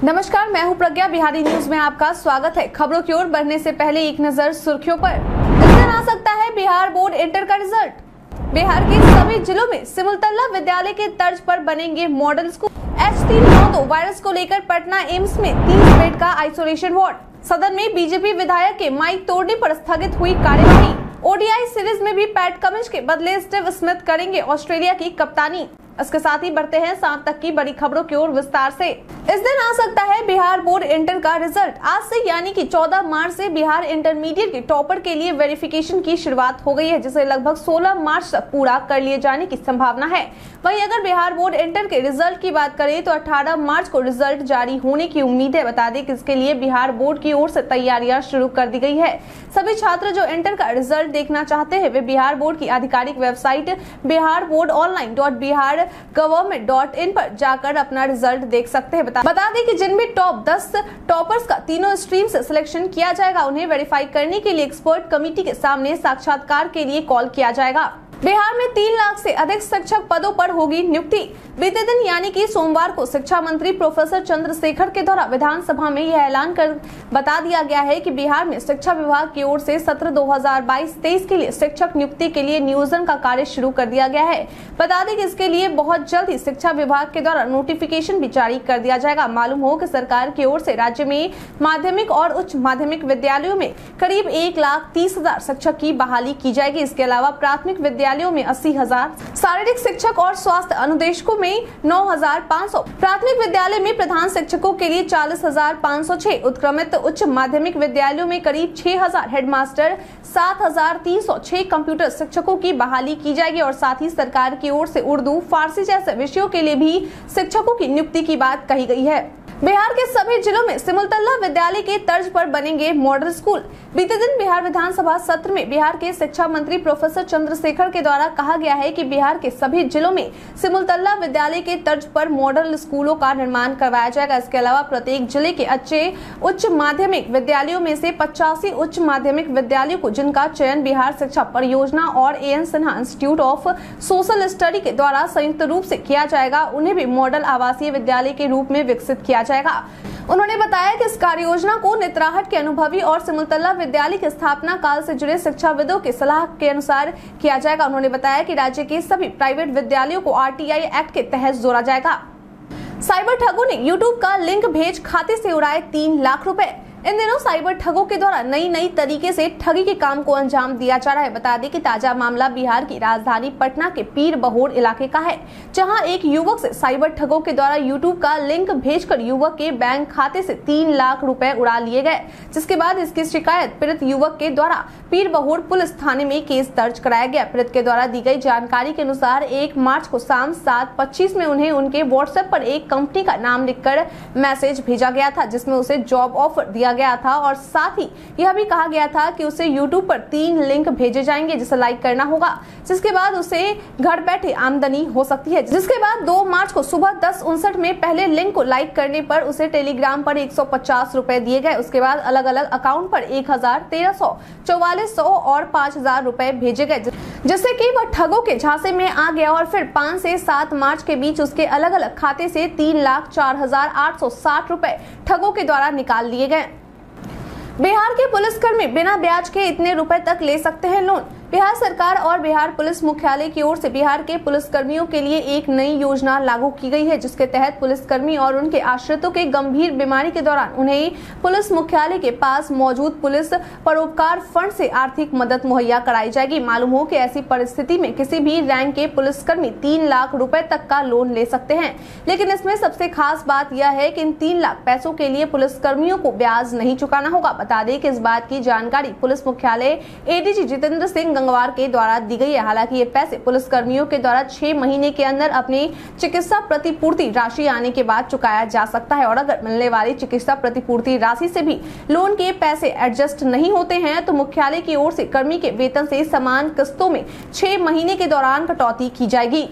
नमस्कार, मैं हूं प्रज्ञा। बिहारी न्यूज में आपका स्वागत है। खबरों की ओर बढ़ने से पहले एक नजर सुर्खियों पर। इस दिन आ सकता है बिहार बोर्ड इंटर का रिजल्ट। बिहार के सभी जिलों में सिमुलतला विद्यालय के तर्ज पर बनेंगे मॉडल स्कूल। H3N2 वायरस को लेकर पटना एम्स में 30 बेड का आइसोलेशन वार्ड। सदन में बीजेपी विधायक के माइक तोड़ने पर स्थगित हुई कार्यवाही। ओडीआई सीरीज में भी पैट कमिंस के बदले स्टीव स्मिथ करेंगे ऑस्ट्रेलिया की कप्तानी। इसके साथ ही बढ़ते हैं शाम तक की बड़ी खबरों की ओर विस्तार से। इस दिन आ सकता है बिहार बोर्ड इंटर का रिजल्ट। आज से यानी कि 14 मार्च से बिहार इंटरमीडिएट के टॉपर के लिए वेरिफिकेशन की शुरुआत हो गई है, जिसे लगभग 16 मार्च तक पूरा कर लिए जाने की संभावना है। वहीं अगर बिहार बोर्ड इंटर के रिजल्ट की बात करें तो 18 मार्च को रिजल्ट जारी होने की उम्मीद है। बता दें कि इसके लिए बिहार बोर्ड की ओर से तैयारियां शुरू कर दी गई है। सभी छात्र जो इंटर का रिजल्ट देखना चाहते हैं वे बिहार बोर्ड की आधिकारिक वेबसाइट biharboardonline.bihargovernment.in पर जाकर अपना रिजल्ट देख सकते हैं। बता दें कि जिनमें टॉप 10 टॉपर्स का तीनों स्ट्रीम से सिलेक्शन किया जाएगा, उन्हें वेरीफाई करने के लिए एक्सपर्ट कमेटी के सामने साक्षात्कार के लिए कॉल किया जाएगा। बिहार में 3 लाख से अधिक शिक्षक पदों पर होगी नियुक्ति। बीते दिन यानी कि सोमवार को शिक्षा मंत्री प्रोफेसर चंद्रशेखर के द्वारा विधानसभा में यह ऐलान कर बता दिया गया है कि बिहार में शिक्षा विभाग की ओर से सत्र 2022-23 के लिए शिक्षक नियुक्ति के लिए नियोजन का कार्य शुरू कर दिया गया है। बता दें कि इसके लिए बहुत जल्द ही शिक्षा विभाग के द्वारा नोटिफिकेशन भी जारी कर दिया जाएगा। मालूम हो कि सरकार की ओर से राज्य में माध्यमिक और उच्च माध्यमिक विद्यालयों में करीब 1,30,000 शिक्षक की बहाली की जाएगी। इसके अलावा प्राथमिक विद्यालयों में 80,000, शारीरिक शिक्षक और स्वास्थ्य अनुदेशकों में 9,500, प्राथमिक विद्यालय में प्रधान शिक्षकों के लिए 40,506, उत्क्रमित उच्च माध्यमिक विद्यालयों में करीब 6,000, हेडमास्टर 7,306 कंप्यूटर शिक्षकों की बहाली की जाएगी। और साथ ही सरकार की ओर से उर्दू, फारसी जैसे विषयों के लिए भी शिक्षकों की नियुक्ति की बात कही गई है। बिहार के सभी जिलों में सिमुलतला विद्यालय के तर्ज पर बनेंगे मॉडल स्कूल। बीते दिन बिहार विधानसभा सत्र में बिहार के शिक्षा मंत्री प्रोफेसर चंद्रशेखर के द्वारा कहा गया है कि बिहार के सभी जिलों में सिमुलतला विद्यालय के तर्ज पर मॉडल स्कूलों का निर्माण करवाया जाएगा। इसके अलावा प्रत्येक जिले के अच्छे उच्च माध्यमिक विद्यालयों में से 85 उच्च माध्यमिक विद्यालयों को, जिनका चयन बिहार शिक्षा परियोजना और AN Sinha institute of social study के द्वारा संयुक्त रूप से किया जाएगा, उन्हें भी मॉडल आवासीय विद्यालय के रूप में विकसित किया जाएगा। उन्होंने बताया कि इस कार्य योजना को नेत्राहट के अनुभवी और सिमुलतला विद्यालय के स्थापना काल से जुड़े शिक्षाविदों की सलाह के अनुसार किया जाएगा। उन्होंने बताया कि राज्य के सभी प्राइवेट विद्यालयों को RTI एक्ट के तहत जोड़ा जाएगा। साइबर ठगों ने यूट्यूब का लिंक भेज खाते से उड़ाए 3 लाख रुपए। इन दिनों साइबर ठगों के द्वारा नई तरीके से ठगी के काम को अंजाम दिया जा रहा है। बता दें कि ताजा मामला बिहार की राजधानी पटना के पीर बहोर इलाके का है, जहां एक युवक से साइबर ठगों के द्वारा यूट्यूब का लिंक भेजकर युवक के बैंक खाते से 3 लाख रुपए उड़ा लिए गए। जिसके बाद इसकी शिकायत पीड़ित युवक के द्वारा पीर बहोर पुलिस थाने में केस दर्ज कराया गया। पीड़ित के द्वारा दी गई जानकारी के अनुसार 1 मार्च को शाम 7:25 में उन्हें उनके व्हाट्सएप पर एक कंपनी का नाम लिखकर मैसेज भेजा गया था, जिसमें उसे जॉब ऑफर दिया गया था और साथ ही यह भी कहा गया था कि उसे YouTube पर 3 लिंक भेजे जाएंगे जिसे लाइक करना होगा, जिसके बाद उसे घर बैठे आमदनी हो सकती है। जिसके बाद 2 मार्च को सुबह 10:59 में पहले लिंक को लाइक करने पर उसे टेलीग्राम पर 150 रुपए दिए गए। उसके बाद अलग अलग अकाउंट पर 1,000, 1,300, 4,400 और 5,000 रुपए भेजे गए, जिससे कि वह ठगों के झांसे में आ गया और फिर 5 से 7 मार्च के बीच उसके अलग अलग खाते से 3,04,860 रुपए ठगों के द्वारा निकाल लिए गए। बिहार के पुलिसकर्मी बिना ब्याज के इतने रुपए तक ले सकते हैं लोन। बिहार सरकार और बिहार पुलिस मुख्यालय की ओर से बिहार के पुलिसकर्मियों के लिए एक नई योजना लागू की गई है, जिसके तहत पुलिसकर्मी और उनके आश्रितों के गंभीर बीमारी के दौरान उन्हें पुलिस मुख्यालय के पास मौजूद पुलिस परोपकार फंड से आर्थिक मदद मुहैया कराई जाएगी। मालूम हो कि ऐसी परिस्थिति में किसी भी रैंक के पुलिसकर्मी 3 लाख रुपए तक का लोन ले सकते हैं। लेकिन इसमें सबसे खास बात यह है कि इन 3 लाख पैसों के लिए पुलिसकर्मियों को ब्याज नहीं चुकाना होगा। बता दें कि इस बात की जानकारी पुलिस मुख्यालय ADG जितेंद्र सिंह गंगवार के द्वारा दी गई है। हालांकि ये पैसे पुलिसकर्मियों के द्वारा 6 महीने के अंदर अपनी चिकित्सा प्रतिपूर्ति राशि आने के बाद चुकाया जा सकता है। और अगर मिलने वाली चिकित्सा प्रतिपूर्ति राशि से भी लोन के पैसे एडजस्ट नहीं होते हैं तो मुख्यालय की ओर से कर्मी के वेतन से समान किस्तों में 6 महीने के दौरान कटौती की जाएगी।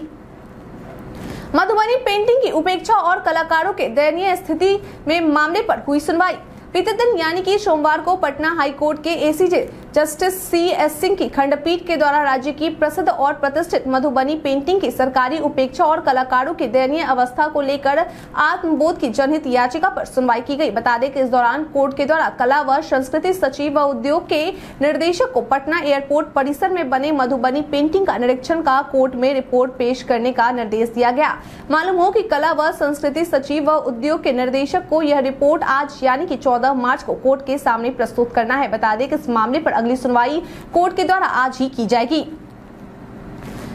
मधुबनी पेंटिंग की उपेक्षा और कलाकारों के दयनीय स्थिति में मामले पर हुई सुनवाई। बीते दिन यानी कि सोमवार को पटना हाईकोर्ट के ACJ जस्टिस CS सिंह की खंडपीठ के द्वारा राज्य की प्रसिद्ध और प्रतिष्ठित मधुबनी पेंटिंग की सरकारी उपेक्षा और कलाकारों की दयनीय अवस्था को लेकर आत्मबोध की जनहित याचिका पर सुनवाई की गई। बता दें कि इस दौरान कोर्ट के द्वारा कला व संस्कृति सचिव व उद्योग के निर्देशक को पटना एयरपोर्ट परिसर में बने मधुबनी पेंटिंग का निरीक्षण का कोर्ट में रिपोर्ट पेश करने का निर्देश दिया गया। मालूम हो कि कला व संस्कृति सचिव व उद्योग के निर्देशक को यह रिपोर्ट आज यानी कि 14 मार्च को कोर्ट के सामने प्रस्तुत करना है। बता दें कि इस मामले पर अगली सुनवाई कोर्ट के द्वारा आज ही की जाएगी।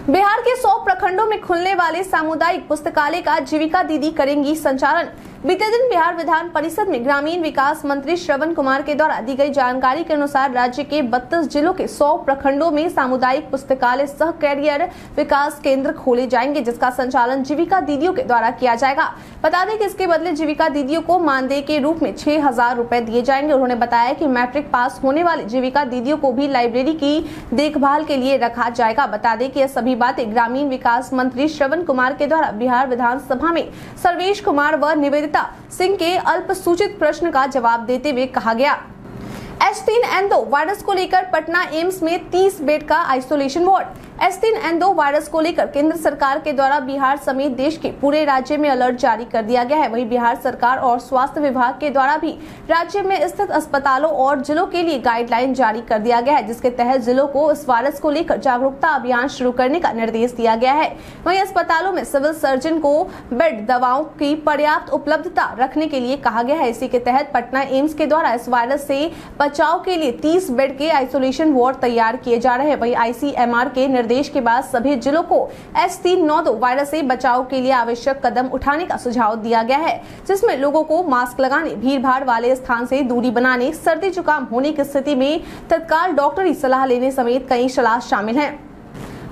बिहार के 100 प्रखंडों में खुलने वाले सामुदायिक पुस्तकालय का जीविका दीदी करेंगी संचालन। बीते दिन बिहार विधान परिषद में ग्रामीण विकास मंत्री श्रवण कुमार के द्वारा दी गई जानकारी के अनुसार राज्य के 32 जिलों के 100 प्रखंडों में सामुदायिक पुस्तकालय सह कैरियर विकास केंद्र खोले जाएंगे, जिसका संचालन जीविका दीदियों के द्वारा किया जाएगा। बता दें कि इसके बदले जीविका दीदियों को मानदेय के रूप में 6,000 रुपए दिए जाएंगे। उन्होंने बताया कि मैट्रिक पास होने वाले जीविका दीदियों को भी लाइब्रेरी की देखभाल के लिए रखा जाएगा। बता दें कि यह सभी बातें ग्रामीण विकास मंत्री श्रवण कुमार के द्वारा बिहार विधानसभा में सर्वेश कुमार व निवेदिता सिंह के अल्प सूचित प्रश्न का जवाब देते हुए कहा गया। H3N2 वायरस को लेकर पटना एम्स में 30 बेड का आइसोलेशन वार्ड। H3N2 वायरस को लेकर केंद्र सरकार के द्वारा बिहार समेत देश के पूरे राज्य में अलर्ट जारी कर दिया गया है। वहीं बिहार सरकार और स्वास्थ्य विभाग के द्वारा भी राज्य में स्थित अस्पतालों और जिलों के लिए गाइडलाइन जारी कर दिया गया है, जिसके तहत जिलों को इस वायरस को लेकर जागरूकता अभियान शुरू करने का निर्देश दिया गया है। वहीं अस्पतालों में सिविल सर्जन को बेड दवाओं की पर्याप्त उपलब्धता रखने के लिए कहा गया है। इसी के तहत पटना एम्स के द्वारा इस वायरस से बचाव के लिए 30 बेड के आइसोलेशन वार्ड तैयार किए जा रहे हैं। वहीं ICMR के निर्देश के बाद सभी जिलों को H3N2 वायरस से बचाव के लिए आवश्यक कदम उठाने का सुझाव दिया गया है, जिसमें लोगों को मास्क लगाने, भीड़-भाड़ वाले स्थान से दूरी बनाने, सर्दी जुकाम होने की स्थिति में तत्काल डॉक्टरी सलाह लेने समेत कई सलाह शामिल हैं।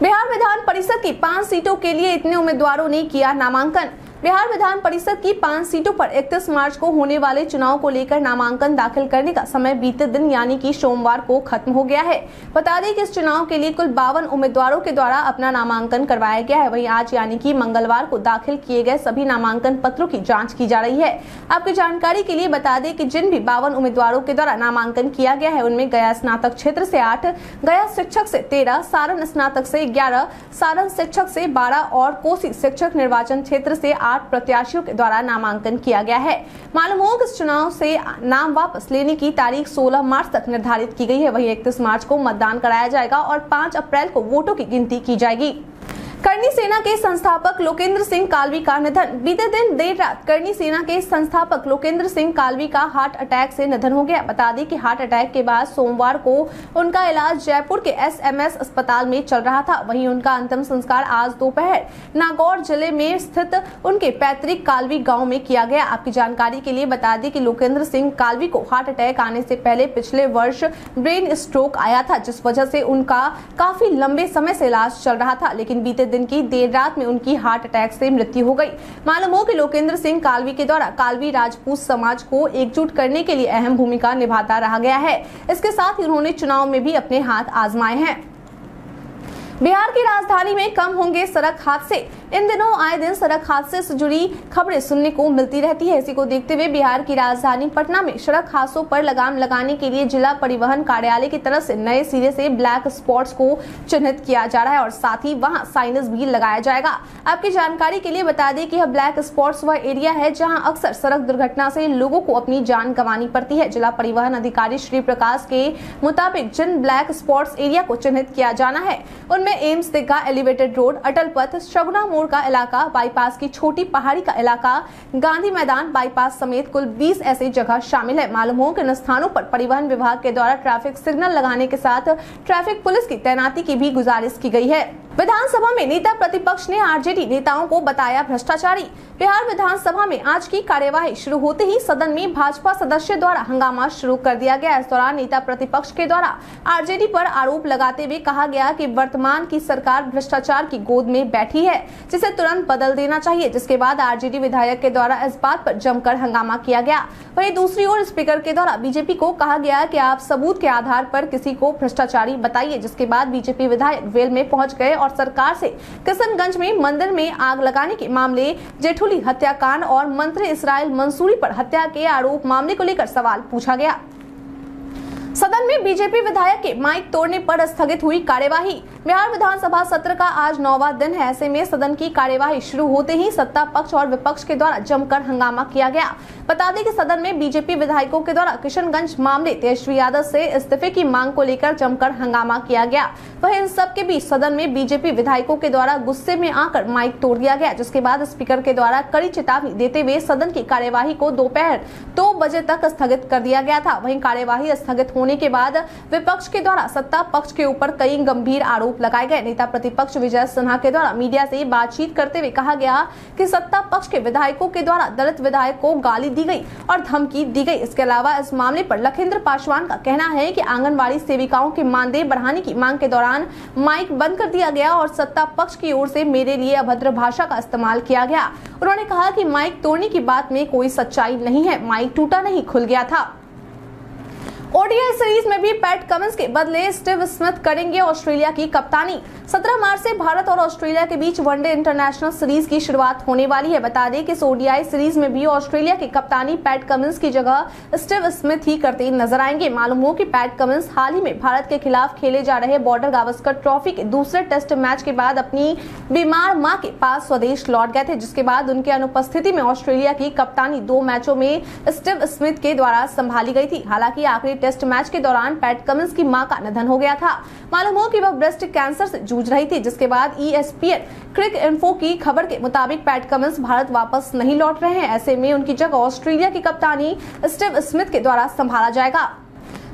बिहार विधान परिषद की 5 सीटों के लिए इतने उम्मीदवारों ने किया नामांकन। बिहार विधान परिषद की 5 सीटों पर 31 मार्च को होने वाले चुनाव को लेकर नामांकन दाखिल करने का समय बीते दिन यानी कि सोमवार को खत्म हो गया है। बता दें कि इस चुनाव के लिए कुल 52 उम्मीदवारों के द्वारा अपना नामांकन करवाया गया है। वहीं आज यानी कि मंगलवार को दाखिल किए गए सभी नामांकन पत्रों की जांच की जा रही है। आपकी जानकारी के लिए बता दें कि जिन भी 52 उम्मीदवारों के द्वारा नामांकन किया गया है उनमें गया स्नातक क्षेत्र से 8, गया शिक्षक से 13, सारण स्नातक से 11, सारण शिक्षक से 12 और कोसी शिक्षक निर्वाचन क्षेत्र से 8 प्रत्याशियों के द्वारा नामांकन किया गया है। मालूम हो कि इस चुनाव से नाम वापस लेने की तारीख 16 मार्च तक निर्धारित की गई है। वहीं 31 मार्च को मतदान कराया जाएगा और 5 अप्रैल को वोटों की गिनती की जाएगी। करनी सेना के संस्थापक लोकेंद्र सिंह कालवी का निधन। बीते दिन देर रात करनी सेना के संस्थापक लोकेंद्र सिंह कालवी का हार्ट अटैक से निधन हो गया। बता दें कि हार्ट अटैक के बाद सोमवार को उनका इलाज जयपुर के SMS अस्पताल में चल रहा था। वहीं उनका अंतिम संस्कार आज दोपहर नागौर जिले में स्थित उनके पैतृक कालवी गाँव में किया गया। आपकी जानकारी के लिए बता दें कि लोकेंद्र सिंह कालवी को हार्ट अटैक आने से पहले पिछले वर्ष ब्रेन स्ट्रोक आया था, जिस वजह से उनका काफी लंबे समय से इलाज चल रहा था, लेकिन बीते दिन की देर रात में उनकी हार्ट अटैक से मृत्यु हो गई। मालूम हो कि लोकेंद्र सिंह कालवी के द्वारा कालवी राजपूत समाज को एकजुट करने के लिए अहम भूमिका निभाता रहा गया है। इसके साथ ही उन्होंने चुनाव में भी अपने हाथ आजमाए हैं। बिहार की राजधानी में कम होंगे सड़क हादसे। इन दिनों आए दिन सड़क हादसे से जुड़ी खबरें सुनने को मिलती रहती है। इसी को देखते हुए बिहार की राजधानी पटना में सड़क हादसों पर लगाम लगाने के लिए जिला परिवहन कार्यालय की तरफ से नए सिरे से ब्लैक स्पॉट्स को चिन्हित किया जा रहा है और साथ ही वहां साइनेज भी लगाया जाएगा। आपकी जानकारी के लिए बता दें कि यह ब्लैक स्पॉट्स वह एरिया है जहां अक्सर सड़क दुर्घटना से लोगों को अपनी जान गंवानी पड़ती है। जिला परिवहन अधिकारी श्री प्रकाश के मुताबिक जिन ब्लैक स्पॉट्स एरिया को चिन्हित किया जाना है उनमें एम्स दिग्गा एलिवेटेड रोड, अटल पथ, शगुना मोड़ का इलाका, बाईपास की छोटी पहाड़ी का इलाका, गांधी मैदान बाईपास समेत कुल 20 ऐसी जगह शामिल है। मालूम हो कि इन स्थानों पर परिवहन विभाग के द्वारा ट्रैफिक सिग्नल लगाने के साथ ट्रैफिक पुलिस की तैनाती की भी गुजारिश की गई है। विधानसभा में नेता प्रतिपक्ष ने आरजेडी नेताओं को बताया भ्रष्टाचारी। बिहार विधानसभा में आज की कार्यवाही शुरू होते ही सदन में भाजपा सदस्य द्वारा हंगामा शुरू कर दिया गया। इस दौरान नेता प्रतिपक्ष के द्वारा आरजेडी पर आरोप लगाते हुए कहा गया कि वर्तमान की सरकार भ्रष्टाचार की गोद में बैठी है, जिसे तुरंत बदल देना चाहिए। जिसके बाद आरजेडी विधायक के द्वारा इस बात पर जमकर हंगामा किया गया। वहीं दूसरी ओर स्पीकर के द्वारा बीजेपी को कहा गया कि आप सबूत के आधार पर किसी को भ्रष्टाचारी बताइए। जिसके बाद बीजेपी विधायक वेल में पहुंच गए और सरकार से किशनगंज में मंदिर में आग लगाने के मामले, जेठुली हत्याकांड और मंत्री इसराइल मंसूरी पर हत्या के आरोप मामले को लेकर सवाल पूछा गया। सदन सदन में बीजेपी विधायक के माइक तोड़ने पर स्थगित हुई कार्यवाही। बिहार विधानसभा सत्र का आज 9वां दिन है। ऐसे में सदन की कार्यवाही शुरू होते ही सत्ता पक्ष और विपक्ष के द्वारा जमकर हंगामा किया गया। बता दें कि सदन में बीजेपी विधायकों के द्वारा किशनगंज मामले तेजस्वी यादव से इस्तीफे की मांग को लेकर जमकर हंगामा किया गया। वहीं इन सब के बीच सदन में बीजेपी विधायकों के द्वारा गुस्से में आकर माइक तोड़ दिया गया, जिसके बाद स्पीकर के द्वारा कड़ी चेतावनी देते हुए सदन की कार्यवाही को दोपहर 2 बजे तक स्थगित कर दिया गया था। वहीं कार्यवाही स्थगित होने के बाद विपक्ष के द्वारा सत्ता पक्ष के ऊपर कई गंभीर आरोप लगाए गए। नेता प्रतिपक्ष विजय सिन्हा के द्वारा मीडिया से बातचीत करते हुए कहा गया कि सत्ता पक्ष के विधायकों के द्वारा दलित विधायक को गाली दी गई और धमकी दी गई। इसके अलावा इस मामले पर लखिंद्र पासवान का कहना है कि आंगनबाड़ी सेविकाओं के मानदेय बढ़ाने की मांग के दौरान माइक बंद कर दिया गया और सत्ता पक्ष की ओर से मेरे लिए अभद्र भाषा का इस्तेमाल किया गया। उन्होंने कहा कि माइक तोड़ने की बात में कोई सच्चाई नहीं है, माइक टूटा नहीं, खुल गया था। ओडीआई सीरीज में भी पैट कमिंस के बदले स्टीव स्मिथ करेंगे ऑस्ट्रेलिया की कप्तानी। 17 मार्च से भारत और ऑस्ट्रेलिया के बीच वनडे इंटरनेशनल सीरीज की शुरुआत होने वाली है। बता दें कि इस ओडीआई सीरीज में भी ऑस्ट्रेलिया की कप्तानी पैट कमिंस की जगह स्टीव स्मिथ ही करते नजर आएंगे। मालूम हो कि पैट कमिंस हाल ही में भारत के खिलाफ खेले जा रहे बॉर्डर गावस्कर ट्रॉफी के दूसरे टेस्ट मैच के बाद अपनी बीमार मां के पास स्वदेश लौट गए थे, जिसके बाद उनके अनुपस्थिति में ऑस्ट्रेलिया की कप्तानी 2 मैचों में स्टीव स्मिथ के द्वारा संभाली गई थी। हालांकि आखिरी टेस्ट मैच के दौरान पैट कमिंस की मां का निधन हो गया था। मालूम हो कि वह ब्रेस्ट कैंसर से जूझ रही थी, जिसके बाद ESPN क्रिक इन्फो की खबर के मुताबिक पैट कमिंस भारत वापस नहीं लौट रहे हैं। ऐसे में उनकी जगह ऑस्ट्रेलिया की कप्तानी स्टीव स्मिथ के द्वारा संभाला जाएगा।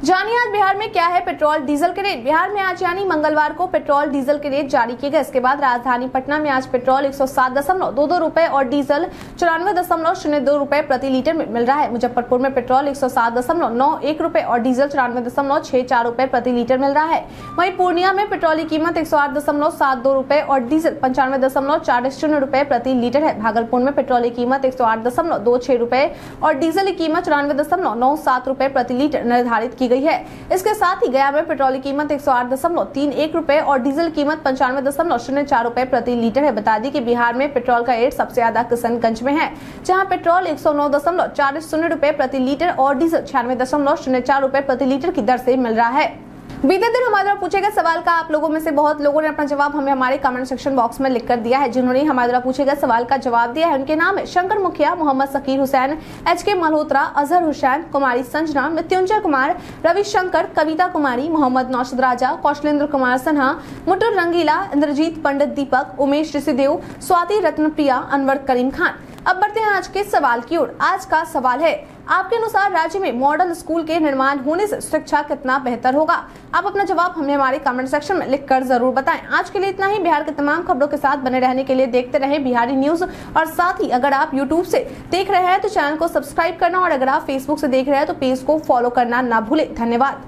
जानिए आज बिहार में क्या है पेट्रोल डीजल के रेट। बिहार में आज यानी मंगलवार को पेट्रोल डीजल के रेट जारी किए गए। इसके बाद राजधानी पटना में आज पेट्रोल 107.22 रुपए और डीजल 94.02 रुपए प्रति लीटर में मिल रहा है। मुजफ्फरपुर में पेट्रोल 107.91 रुपए और डीजल 94.64 रुपए प्रति लीटर मिल रहा है। वहीं पूर्णिया में पेट्रोल की कीमत 108.72 रुपए और डीजल 95.40 रुपए प्रति लीटर है। भागलपुर में पेट्रोल की कीमत 108.26 रुपए और डीजल की कीमत 94.97 रुपए प्रति लीटर निर्धारित की गई है। इसके साथ ही गया में पेट्रोल की कीमत 108.31 रुपए और डीजल कीमत 95.04 रुपए प्रति लीटर है। बता दें कि बिहार में पेट्रोल का रेट सबसे ज्यादा किशनगंज में है, जहां पेट्रोल 109.40 रुपए प्रति लीटर और डीजल 96.04 रुपए प्रति लीटर की दर से मिल रहा है। बीते दिन हमारे द्वारा पूछे गए सवाल का आप लोगों में से बहुत लोगों ने अपना जवाब हमें हमारे कमेंट सेक्शन बॉक्स में लिखकर दिया है। जिन्होंने हमारे द्वारा पूछे गए सवाल का जवाब दिया है उनके नाम है शंकर मुखिया, मोहम्मद सकीर हुसैन, HK मल्होत्रा, अजहर हुसैन, कुमारी संजना, मृत्युंजय कुमार, रविशंकर, कविता कुमारी, मोहम्मद नौशद राजा, कौशलेंद्र कुमार सिन्हा, मुटुर रंगीला, इंद्रजीत पंडित, दीपक, उमेश ऋषिदेव, स्वाति रत्नप्रिया, अनवर करीम खान। अब बढ़ते हैं आज के सवाल की ओर। आज का सवाल है, आपके अनुसार राज्य में मॉडल स्कूल के निर्माण होने से शिक्षा कितना बेहतर होगा? आप अपना जवाब हमें हमारे कमेंट सेक्शन में लिखकर जरूर बताएं। आज के लिए इतना ही। बिहार के तमाम खबरों के साथ बने रहने के लिए देखते रहें बिहारी न्यूज और साथ ही अगर आप यूट्यूब से देख रहे हैं तो चैनल को सब्सक्राइब करना और अगर आप फेसबुक से देख रहे हैं तो पेज को फॉलो करना ना भूलें। धन्यवाद।